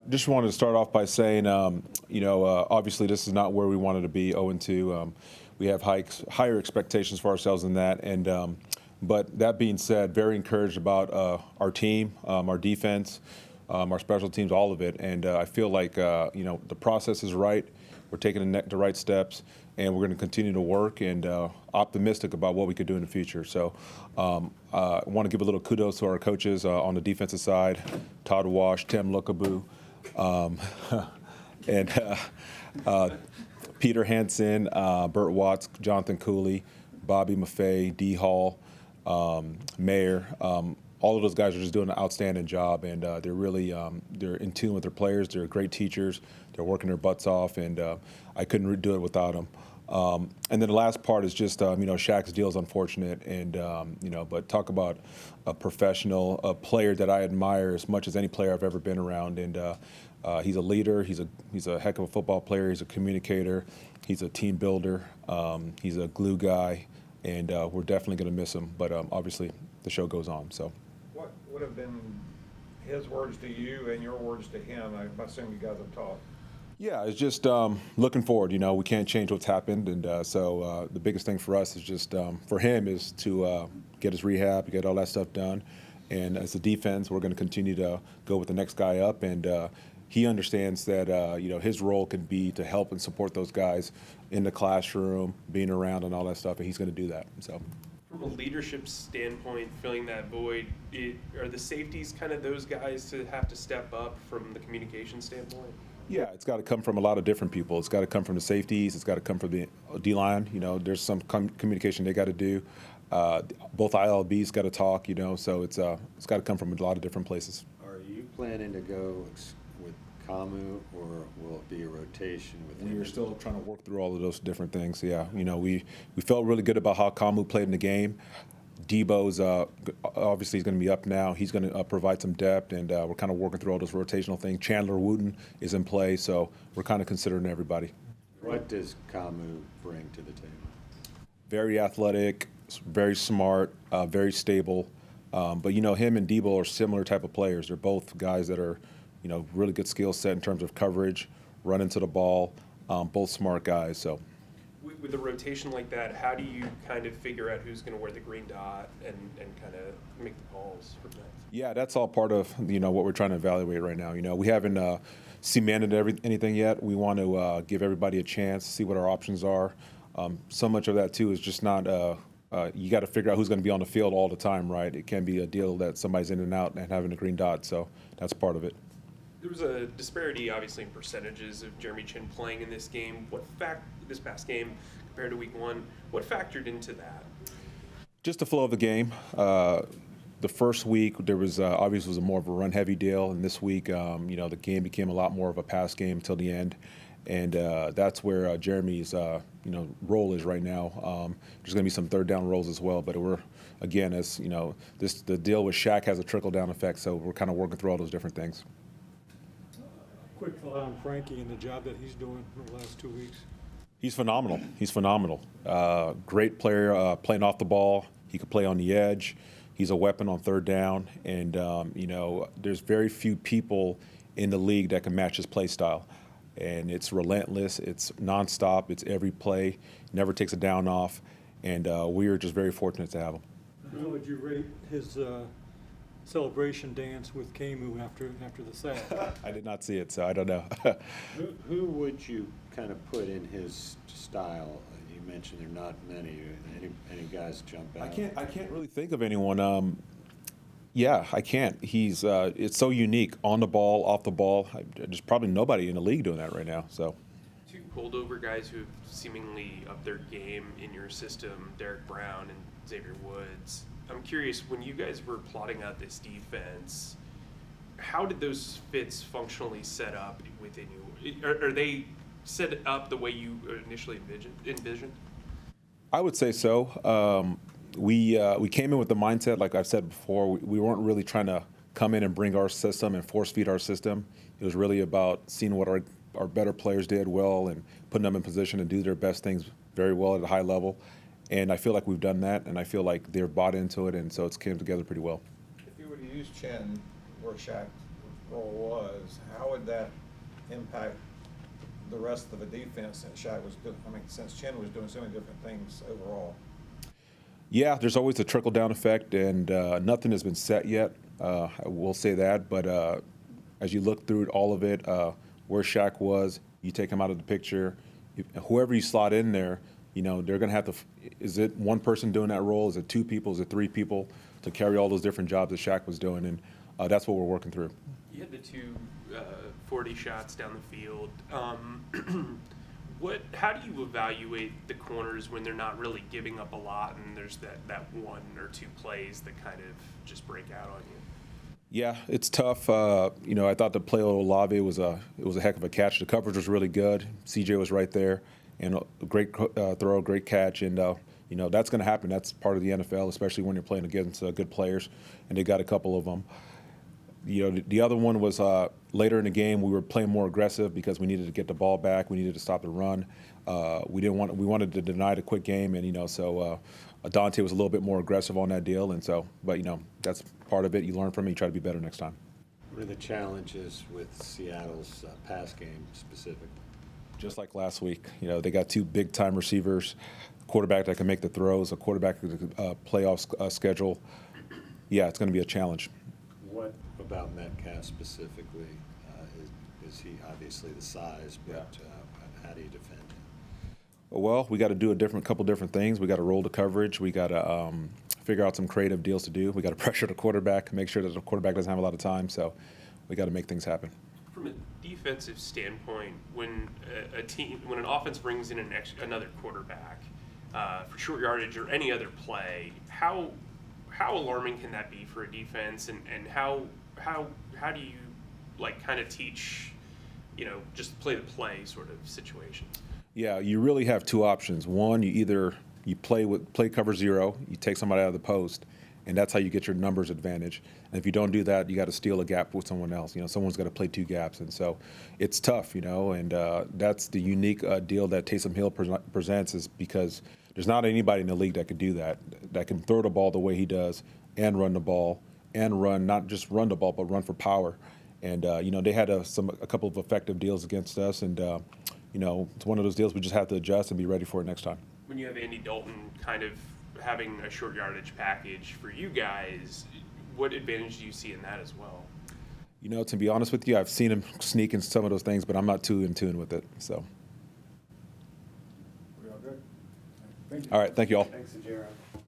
Just wanted to start off by saying, obviously this is not where we wanted to be, 0-2. We have higher expectations for ourselves than that. But that being said, very encouraged about our team, our defense, our special teams, all of it. And I feel like, the process is right. We're taking the right steps, and we're going to continue to work and optimistic about what we could do in the future. So I want to give a little kudos to our coaches on the defensive side, Todd Wash, Tim Lukabu, and Peter Hansen, Burt Watts, Jonathan Cooley, Bobby Maffei, D. Hall, Mayer. All of those guys are just doing an outstanding job, and they're really they're in tune with their players. They're great teachers. They're working their butts off, and I couldn't do it without them. And then the last part is just, Shaq's deal is unfortunate, and, but talk about a professional, a player that I admire as much as any player I've ever been around. And he's a leader. He's a heck of a football player. He's a communicator. He's a team builder. He's a glue guy, and we're definitely going to miss him. But obviously the show goes on. So, what would have been his words to you and your words to him? I assume you guys have talked. Yeah, it's just looking forward. We can't change what's happened, and so the biggest thing for us is just for him is to get his rehab, get all that stuff done, and as a defense, we're going to continue to go with the next guy up, and he understands that his role can be to help and support those guys in the classroom, being around, and all that stuff, and he's going to do that. So. From a leadership standpoint, filling that void, are the safeties kind of those guys to have to step up from the communication standpoint? Yeah, it's got to come from a lot of different people. It's got to come from the safeties. It's got to come from the D-line. There's some communication they got to do. Both ILBs got to talk. So it's got to come from a lot of different places. Are you planning to go with Kamu, or will it be a rotation with him? We're still trying to work through all of those different things. Yeah, we felt really good about how Kamu played in the game. Debo's obviously he's going to be up now. He's going to provide some depth, and we're kind of working through all those rotational things. Chandler Wooten is in play, so we're kind of considering everybody. What does Kamu bring to the table? Very athletic, very smart, very stable. But him and Debo are similar type of players. They're both guys that are, really good skill set in terms of coverage, running to the ball. Both smart guys. So. With a rotation like that, how do you kind of figure out who's going to wear the green dot and kind of make the calls for that? Yeah, that's all part of what we're trying to evaluate right now. We haven't cemented anything yet. We want to give everybody a chance, see what our options are. So much of that too is just not. You got to figure out who's going to be on the field all the time, right? It can be a deal that somebody's in and out and having a green dot. So that's part of it. There was a disparity, obviously, in percentages of Jeremy Chinn playing in this game. This past game compared to Week 1, what factored into that? Just the flow of the game. The first week there was obviously was more of a run-heavy deal, and this week, the game became a lot more of a pass game until the end, and that's where Jeremy's role is right now. There's going to be some third down rolls as well, but we're again, as the deal with Shaq has a trickle-down effect, so we're kind of working through all those different things. Quick thought on Frankie and the job that he's doing for the last 2 weeks. He's phenomenal. Great player, playing off the ball. He could play on the edge. He's a weapon on third down. And, there's very few people in the league that can match his play style. And it's relentless. It's nonstop. It's every play. Never takes a down off. And we are just very fortunate to have him. How would you rate his celebration dance with Kamu after the sack? I did not see it, so I don't know. Who would you kind of put in his style? You mentioned there are not many. Any guys jump out? I can't really think of anyone. Yeah, I can't. He's it's so unique on the ball, off the ball. There's probably nobody in the league doing that right now. So. Two holdover guys who have seemingly upped their game in your system, Derek Brown and Xavier Woods. I'm curious, when you guys were plotting out this defense, how did those fits functionally set up within you? Are they set up the way you initially envisioned? I would say so. We came in with the mindset, like I've said before, we weren't really trying to come in and bring our system and force feed our system. It was really about seeing what our better players did well and putting them in position to do their best things very well at a high level. And I feel like we've done that, and I feel like they're bought into it, and so it's came together pretty well. If you were to use Chinn where Shaq role was, how would that impact the rest of the defense since Shaq was doing, since Chin was doing so many different things overall? Yeah, there's always a trickle-down effect, and nothing has been set yet. I will say that, but as you look through all of it, where Shaq was, you take him out of the picture. Whoever you slot in there, you know, they're going to have to. Is it one person doing that role? Is it two people? Is it three people to carry all those different jobs that Shaq was doing? And that's what we're working through. You had the two 40 shots down the field. How do you evaluate the corners when they're not really giving up a lot and there's that one or two plays that kind of just break out on you? Yeah, it's tough. You know, I thought the play of Olave was a heck of a catch. The coverage was really good. CJ was right there, and a great throw, great catch. And you know, that's going to happen. That's part of the NFL, especially when you're playing against good players, and they got a couple of them. You know, the other one was later in the game. We were playing more aggressive because we needed to get the ball back. We needed to stop the run. We wanted to deny the quick game, and you know, so Dante was a little bit more aggressive on that deal, and so, but you know, that's part of it. You learn from it. You try to be better next time. What are the challenges with Seattle's pass game specifically? Just like last week, you know, they got two big-time receivers, a quarterback that can make the throws, a quarterback that can playoff schedule. Yeah, it's going to be a challenge. What about Metcalf specifically? Is he obviously the size, but how do you defend him? Well, we got to do couple different things. We got to roll the coverage. We got to figure out some creative deals to do. We got to pressure the quarterback, make sure that the quarterback doesn't have a lot of time. So we got to make things happen. From a defensive standpoint, when an offense brings in another quarterback for short yardage or any other play, how alarming can that be for a defense, and how do you like kind of teach, you know, just play the play sort of situations? Yeah, you really have two options. One, you play cover zero, you take somebody out of the post, and that's how you get your numbers advantage. And if you don't do that, you got to steal a gap with someone else. You know, someone's got to play two gaps, and so it's tough. You know, and that's the unique deal that Taysom Hill presents, is because there's not anybody in the league that could do that can throw the ball the way he does and run the ball and not just run the ball, but run for power. And you know, they had a couple of effective deals against us, and you know, it's one of those deals we just have to adjust and be ready for it next time. When you have Andy Dalton kind of having a short yardage package for you guys, what advantage do you see in that as well? You know, to be honest with you, I've seen him sneak in some of those things, but I'm not too in tune with it. So. We all good? Thank you. All right, thank you all. Thanks, Ejiro.